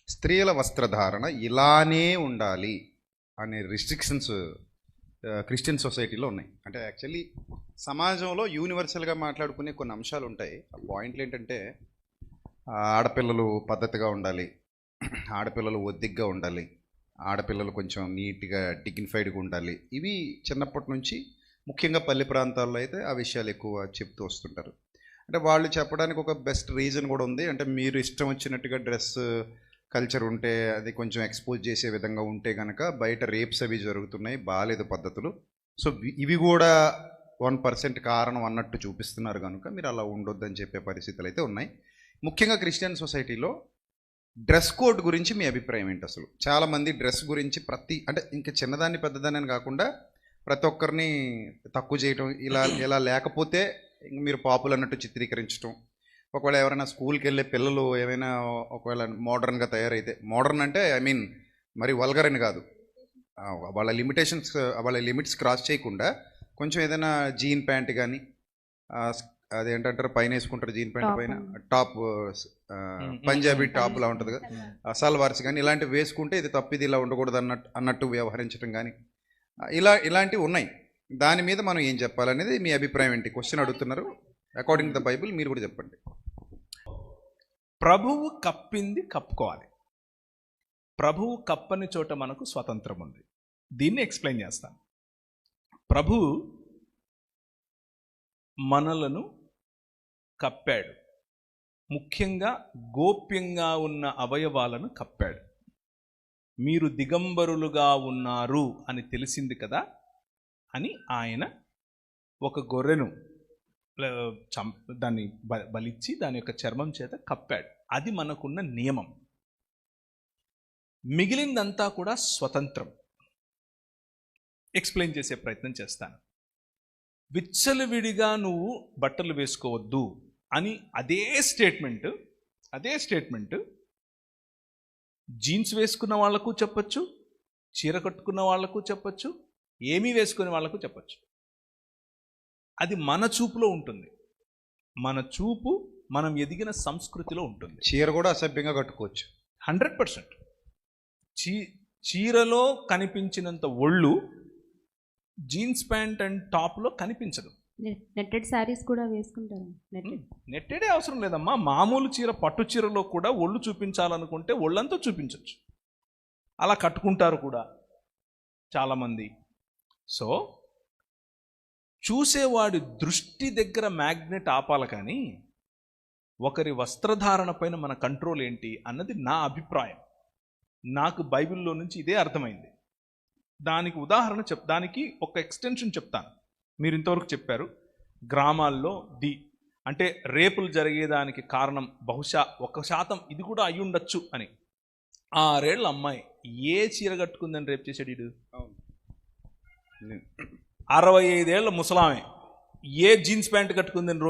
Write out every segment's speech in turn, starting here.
స్త్రీల వస్త్రధారణ ఇలానే ఉండాలి అనే రిస్ట్రిక్షన్స్ క్రిస్టియన్ సొసైటీలో ఉన్నాయి. అంటే యాక్చువల్లీ సమాజంలో యూనివర్సల్గా మాట్లాడుకునే కొన్ని అంశాలు ఉంటాయి. ఆ పాయింట్లు ఏంటంటే ఆడపిల్లలు పద్ధతిగా ఉండాలి, ఆడపిల్లలు ఒద్దిగ్గా ఉండాలి, ఆడపిల్లలు కొంచెం నీట్గా డిగ్నిఫైడ్గా ఉండాలి. ఇవి చిన్నప్పటి నుంచి ముఖ్యంగా పల్లె ప్రాంతాల్లో అయితే ఆ విషయాలు ఎక్కువ చెప్తూ వస్తుంటారు. అంటే వాళ్ళు చెప్పడానికి ఒక బెస్ట్ రీజన్ కూడా ఉంది. అంటే మీరు ఇష్టం వచ్చినట్టుగా డ్రెస్ కల్చర్ ఉంటే, అది కొంచెం ఎక్స్పోజ్ చేసే విధంగా ఉంటే కనుక బయట రేప్స్ అవి జరుగుతున్నాయి, బాగాలేదు పద్ధతులు. సో ఇవి కూడా 1% కారణం అన్నట్టు చూపిస్తున్నారు కనుక మీరు అలా ఉండొద్దని చెప్పే పరిస్థితులు అయితే ఉన్నాయి. ముఖ్యంగా క్రిస్టియన్ సొసైటీలో డ్రెస్ కోడ్ గురించి మీ అభిప్రాయం ఏంటి? అసలు చాలామంది డ్రెస్ గురించి అంటే ఇంకా చిన్నదాన్ని పెద్దదాన్ని అని కాకుండా ప్రతి ఒక్కరిని తక్కువ చేయటం, ఇలా లేకపోతే మీరు పాపులు అన్నట్టు చిత్రీకరించడం. ఒకవేళ ఎవరైనా స్కూల్కి వెళ్ళే పిల్లలు ఏమైనా ఒకవేళ మోడర్న్గా తయారైతే, మోడర్న్ అంటే ఐ మీన్ మరి వల్గర్ అని కాదు, వాళ్ళ లిమిట్స్ క్రాస్ చేయకుండా కొంచెం ఏదైనా జీన్ ప్యాంట్ కానీ, అదేంటంటారు పైన వేసుకుంటారు జీన్ ప్యాంట్ పైన టాప్, పంజాబీ టాప్లా ఉంటుంది కదా, సల్వార్స్ కానీ ఇలాంటివి వేసుకుంటే ఇది తప్పిది, ఇలా ఉండకూడదు అన్నట్టు వ్యవహరించడం కానీ ఇలాంటివి ఉన్నాయి. దాని మీద మనం ఏం చెప్పాలనేది మీ అభిప్రాయం ఏంటి? క్వశ్చన్ అడుగుతున్నారు. అకార్డింగ్ టు ద బైబిల్ మీరు కూడా చెప్పండి. ప్రభువు కప్పింది కప్పుకోవాలి. ప్రభువు కప్పని చోట మనకు స్వతంత్రం ఉంది. దీన్ని ఎక్స్ప్లెయిన్ చేస్తాను. ప్రభువు మనలను కప్పాడు, ముఖ్యంగా గోప్యంగా ఉన్న అవయవాలను కప్పాడు. మీరు దిగంబరులుగా ఉన్నారు అని తెలిసింది కదా అని ఆయన ఒక గొర్రెను దాన్ని బలిచ్చి దాని యొక్క చర్మం చేత కప్పాడు. అది మనకున్న నియమం. మిగిలిందంతా కూడా స్వతంత్రం. ఎక్స్ప్లెయిన్ చేసే ప్రయత్నం చేస్తాను. విచ్చలవిడిగా నువ్వు బట్టలు వేసుకోవద్దు అని అదే స్టేట్మెంట్ జీన్స్ వేసుకున్న వాళ్లకు చెప్పచ్చు, చీర కట్టుకున్న వాళ్లకు చెప్పచ్చు, ఏమీ వేసుకునే వాళ్లకు చెప్పచ్చు. అది మన చూపులో ఉంటుంది. మన చూపు మనం ఎదిగిన సంస్కృతిలో ఉంటుంది. చీర కూడా అసభ్యంగా కట్టుకోవచ్చు 100%. చీరలో కనిపించినంత ఒళ్ళు జీన్స్ ప్యాంట్ అండ్ టాప్లో కనిపించదు. నెట్టెడ్ శారీస్ కూడా వేసుకుంటారు. నెట్టెడే అవసరం లేదమ్మా. మామూలు చీర, పట్టు చీరలో కూడా ఒళ్ళు చూపించాలనుకుంటే ఒళ్ళంతా చూపించవచ్చు. అలా కట్టుకుంటారు కూడా చాలామంది. సో చూసేవాడి దృష్టి దగ్గర మ్యాగ్నెట్ ఆపాలి, కానీ ఒకరి వస్త్రధారణ పైన మన కంట్రోల్ ఏంటి అన్నది నా అభిప్రాయం. నాకు బైబిల్లో నుంచి ఇదే అర్థమైంది. దానికి ఉదాహరణ దానికి ఒక ఎక్స్టెన్షన్ చెప్తాను. మీరు ఇంతవరకు చెప్పారు గ్రామాల్లో అంటే రేపులు జరిగేదానికి కారణం బహుశా 1% ఇది కూడా అయి ఉండొచ్చు అని. 6 ఏళ్ళ అమ్మాయి ఏ చీర కట్టుకుందని రేపు చేసాడు వీడు? 65 ఏళ్ళ ముసలామె ఏ జీన్స్ ప్యాంట్ కట్టుకుందని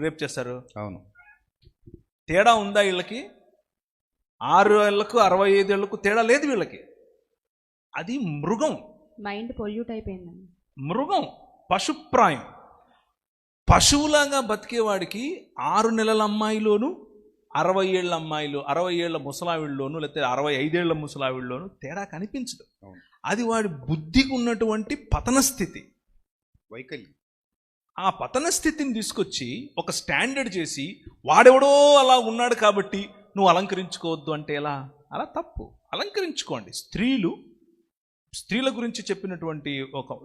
రేపు చేస్తారు? అవును. తేడా ఉందా వీళ్ళకి? 6 ఏళ్లకు 65 ఏళ్లకు తేడా లేదు వీళ్ళకి. అది మృగం. మైండ్ పొల్యూట్ అయిపోయిందండి. మృగం, పశుప్రాయం. పశువులాగా బతికేవాడికి 6 నెలల అమ్మాయిలోను 60 ఏళ్ళ అమ్మాయిలు, 60 ఏళ్ళ ముసలావిళ్ళలోను, లేకపోతే 65 ఏళ్ళ ముసలావిళ్ళలోను తేడా కనిపించదు. అది వాడి బుద్ధికి ఉన్నటువంటి పతన స్థితి, వైకల్యం. ఆ పతన స్థితిని తీసుకొచ్చి ఒక స్టాండర్డ్ చేసి వాడెవడో అలా ఉన్నాడు కాబట్టి నువ్వు అలంకరించుకోవద్దు అంటే ఎలా? అలా తప్పు. అలంకరించుకోండి. స్త్రీల గురించి చెప్పినటువంటి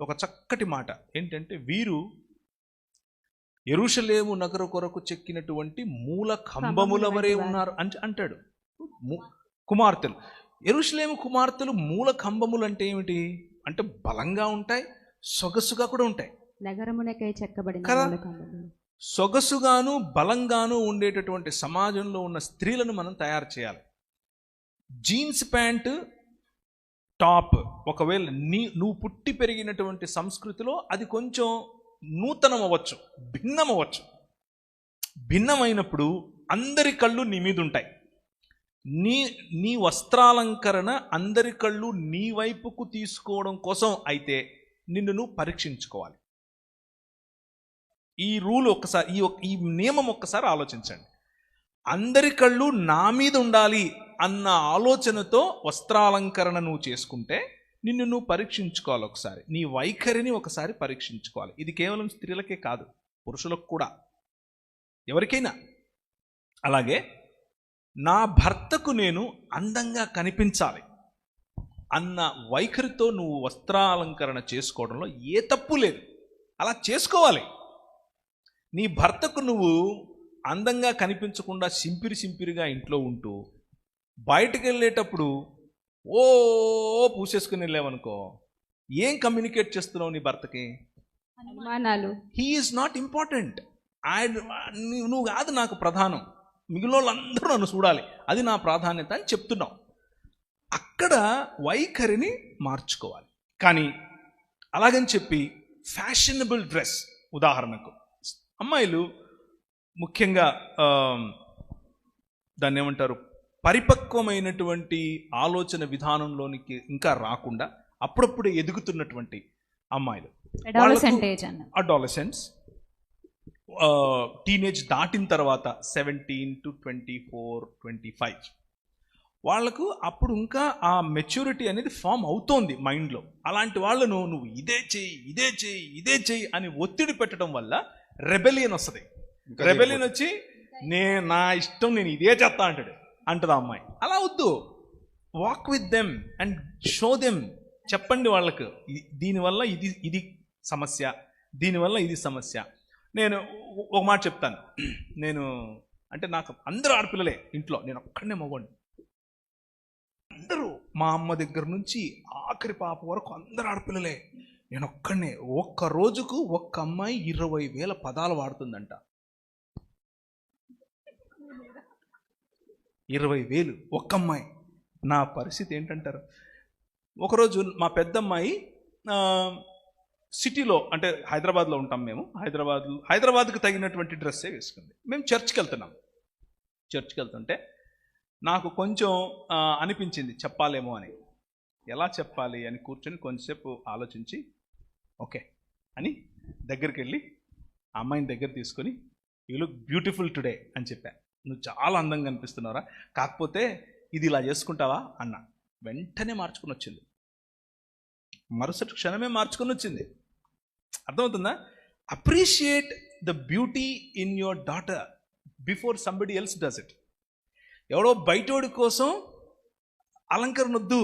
ఒక చక్కటి మాట ఏంటంటే, వీరు యెరూషలేము నగర కొరకు చెక్కినటువంటి మూల కంబముల వరే ఉన్నారు అంటాడు. కుమార్తెలు, యెరూషలేము కుమార్తెలు మూల కంబములు అంటే ఏమిటి? అంటే బలంగా ఉంటాయి, సొగసుగా కూడా ఉంటాయి. నగరమునకై చెక్కబడిన కదా. సొగసుగాను బలంగాను ఉండేటటువంటి సమాజంలో ఉన్న స్త్రీలను మనం తయారు చేయాలి. జీన్స్ ప్యాంటు, టాప్ ఒకవేళ నువ్వు పుట్టి పెరిగినటువంటి సంస్కృతిలో అది కొంచెం నూతనం అవ్వచ్చు, భిన్నం అవ్వచ్చు. భిన్నమైనప్పుడు అందరి కళ్ళు నీ మీద ఉంటాయి. నీ వస్త్రాలంకరణ అందరి కళ్ళు నీ వైపుకు తీసుకోవడం కోసం అయితే నిన్ను నువ్వు పరీక్షించుకోవాలి. ఈ రూల్ ఒక్కసారి, ఈ నియమం ఒక్కసారి ఆలోచించండి. అందరి కళ్ళు నా మీద ఉండాలి అన్న ఆలోచనతో వస్త్రాలంకరణ నువ్వు చేసుకుంటే నిన్ను నువ్వు పరీక్షించుకోవాలి. ఒకసారి నీ వైఖరిని ఒకసారి పరీక్షించుకోవాలి. ఇది కేవలం స్త్రీలకే కాదు, పురుషులకు కూడా, ఎవరికైనా. అలాగే నా భర్తకు నేను అందంగా కనిపించాలి అన్న వైఖరితో నువ్వు వస్త్రాలంకరణ చేసుకోవడంలో ఏ తప్పు లేదు. అలా చేసుకోవాలి. నీ భర్తకు నువ్వు అందంగా కనిపించకుండా సింపిరిగా ఇంట్లో ఉంటూ బయటకు వెళ్ళేటప్పుడు ఓ పూసేసుకుని వెళ్ళావనుకో, ఏం కమ్యూనికేట్ చేస్తున్నావు నీ భర్తకి? అనుమానాలు. He is not important. నువ్వు కాదు నాకు ప్రధానం, మిగిలిన వాళ్ళందరూ నన్ను చూడాలి, అది నా ప్రాధాన్యత అని చెప్తున్నావు. అక్కడ వైఖరిని మార్చుకోవాలి. కానీ అలాగని చెప్పి ఫ్యాషనబుల్ డ్రెస్, ఉదాహరణకు అమ్మాయిలు ముఖ్యంగా దాన్ని ఏమంటారు, పరిపక్వమైనటువంటి ఆలోచన విధానంలోనికి ఇంకా రాకుండా అప్పుడప్పుడే ఎదుగుతున్నటువంటి అమ్మాయిలు, అడాలసెంట్స్, టీనేజ్ దాటిన తర్వాత 17 to 24, 25, వాళ్లకు అప్పుడు ఇంకా ఆ మెచ్యూరిటీ అనేది ఫామ్ అవుతోంది మైండ్లో. అలాంటి వాళ్ళను నువ్వు ఇదే చెయ్యి అని ఒత్తిడి పెట్టడం వల్ల రెబెలియన్ వస్తుంది. రెబెలియన్ వచ్చి నా ఇష్టం, నేను ఇదే చేస్తా అంటది ఆ అమ్మాయి. అలా వద్దు. Walk with them and show them. చెప్పండి వాళ్ళకు, దీనివల్ల ఇది సమస్య, దీనివల్ల ఇది సమస్య. నేను ఒక మాట చెప్తాను. అంటే నాకు అందరూ ఆడపిల్లలే ఇంట్లో, నేను ఒక్కడనే మగవాడిని. అందరూ మా అమ్మ దగ్గర నుంచి ఆఖరి పాప వరకు అందరూ ఆడపిల్లలే, నేను ఒక్కడనే. ఒక్క రోజుకు ఒక్క అమ్మాయి 20,000 పదాలు వాడుతుందంట. 20,000 ఒక్క అమ్మాయి. నా పరిస్థితి ఏంటంటారు? ఒకరోజు మా పెద్దమ్మాయి సిటీలో, అంటే హైదరాబాద్లో ఉంటాం మేము, హైదరాబాద్కు తగినటువంటి డ్రెస్సే వేసుకుంది. మేము చర్చ్కి వెళ్తుంటే నాకు కొంచెం అనిపించింది చెప్పాలేమో అని. ఎలా చెప్పాలి అని కూర్చొని కొంచెంసేపు ఆలోచించి ఓకే అని దగ్గరికి వెళ్ళి ఆ అమ్మాయిని దగ్గర తీసుకొని, యూ లుక్ బ్యూటిఫుల్ టుడే అని చెప్పా. నువ్వు చాలా అందంగా అనిపిస్తున్నావురా, కాకపోతే ఇది ఇలా చేసుకుంటావా అన్న. వెంటనే మార్చుకుని వచ్చింది, మరుసటి క్షణమే మార్చుకొని వచ్చింది. అర్థమవుతుందా? Appreciate the beauty in your daughter before somebody else does it. ఎవడో బయటోడి కోసం అలంకరణ వద్దు.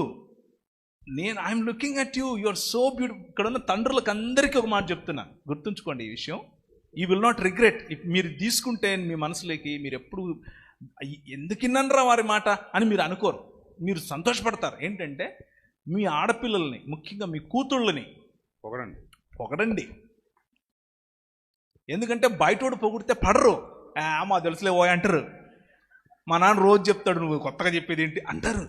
I'm looking at you, you are so beautiful. ఇక్కడ ఉన్న తండ్రులకు అందరికీ ఒక మాట చెప్తున్నా, గుర్తుంచుకోండి ఈ విషయం. You will not regret. మీరు తీసుకుంటే మీ మనసులోకి, మీరు ఎప్పుడు ఎందుకిన్నరా వారి మాట అని మీరు అనుకోరు, మీరు సంతోషపడతారు. ఏంటంటే మీ ఆడపిల్లల్ని, ముఖ్యంగా మీ కూతుళ్ళని పొగడండి. ఎందుకంటే బయటోడు పొగిడితే పడరు. మా తెలుసులే ఓ అంటారు. మా నాన్న రోజు చెప్తాడు, నువ్వు కొత్తగా చెప్పేది ఏంటి అంటారు.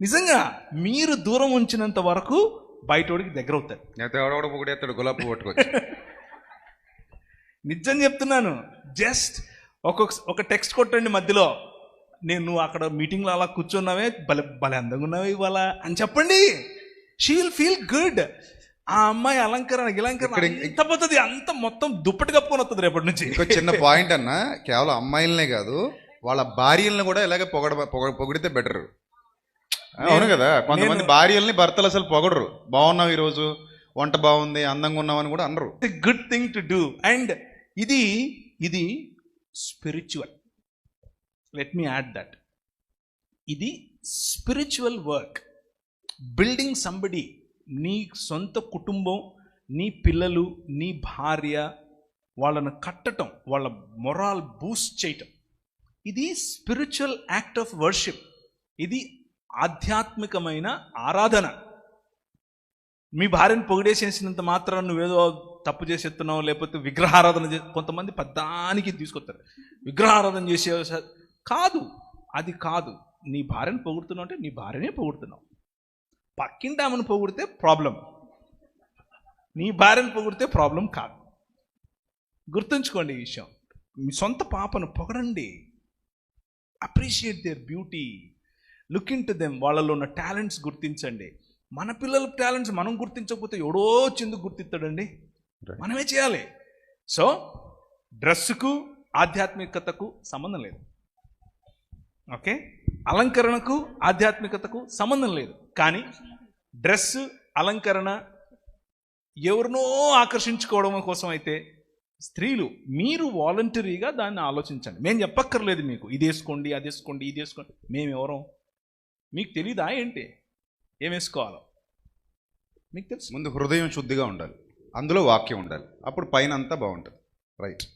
నిజంగా మీరు దూరం ఉంచినంత వరకు బయటోడికి దగ్గర అవుతాడు. గులాబీ పట్టుకోవచ్చు. నిజం చెప్తున్నాను. జస్ట్ ఒక టెక్స్ట్ కొట్టండి మధ్యలో, నువ్వు అక్కడ మీటింగ్లో అలా కూర్చున్నావే, భలే అందంగా ఉన్నావే ఇవాళ అని చెప్పండి. She will feel good. ఆ అమ్మాయి అలంకరణ ఎంత పోతుంది, అంత మొత్తం దుప్పటి కప్పుకొని వస్తుంది రేపటి నుంచి. చిన్న పాయింట్ అన్న, కేవలం అమ్మాయిలనే కాదు, వాళ్ళ భార్యలను కూడా ఇలాగే పొగిడితే బెటర్. అవును కదా, కొంతమంది భార్యల్ని భర్తలు అసలు పొగడరు. బాగున్నావు, ఈరోజు వంట బాగుంది, అందంగా ఉన్నావని కూడా అనరు. Good thing to do. And ఇది spiritual. Let me add that. ఇది స్పిరిచువల్ వర్క్. బిల్డింగ్ సంబడి, నీ సొంత కుటుంబం, నీ పిల్లలు, నీ భార్య, వాళ్ళను కట్టడం, వాళ్ళ మొరాల్ బూస్ట్ చేయటం, ఇది స్పిరిచువల్ యాక్ట్ ఆఫ్ వర్షిప్. ఇది ఆధ్యాత్మికమైన ఆరాధన. మీ భార్యను పొగిడేసేసినంత మాత్రం నువ్వేదో తప్పు చేసేస్తున్నావు, లేకపోతే విగ్రహారాధన కొంతమంది పద్దానికి తీసుకొస్తారు, విగ్రహారాధన చేసే కాదు, అది కాదు. నీ భార్యను పొగుడుతున్నావు అంటే నీ భార్యనే పొగుడుతున్నావు. పక్కింటి ఆమెను పొగిడితే ప్రాబ్లం, నీ భార్యను పొగిడితే ప్రాబ్లం కాదు. గుర్తుంచుకోండి ఈ విషయం. మీ సొంత పాపను పొగడండి. Appreciate their beauty, look into them. వాళ్ళలో ఉన్న టాలెంట్స్ గుర్తించండి. మన పిల్లల టాలెంట్స్ మనం గుర్తించకపోతే ఎవడో చెందుకు గుర్తిస్తాడండి, మనమే చేయాలి. సో డ్రెస్సుకు ఆధ్యాత్మికతకు సంబంధం లేదు. ఓకే, అలంకరణకు ఆధ్యాత్మికతకు సంబంధం లేదు. కానీ డ్రెస్ అలంకరణ ఎవరినో ఆకర్షించుకోవడం కోసం అయితే స్త్రీలు మీరు వాలంటరీగా దాన్ని ఆలోచించండి. మేము చెప్పక్కర్లేదు మీకు ఇది వేసుకోండి, అది వేసుకోండి, ఇది వేసుకోండి. మేము ఎవరం మీకు తెలీదా ఏంటి ఏం వేసుకోవాలో? మీకు తెలుసు. ముందు హృదయం శుద్ధిగా ఉండాలి, అందులో వాక్యం ఉండాలి, అప్పుడు పైన అంతా బాగుంటుంది. రైట్.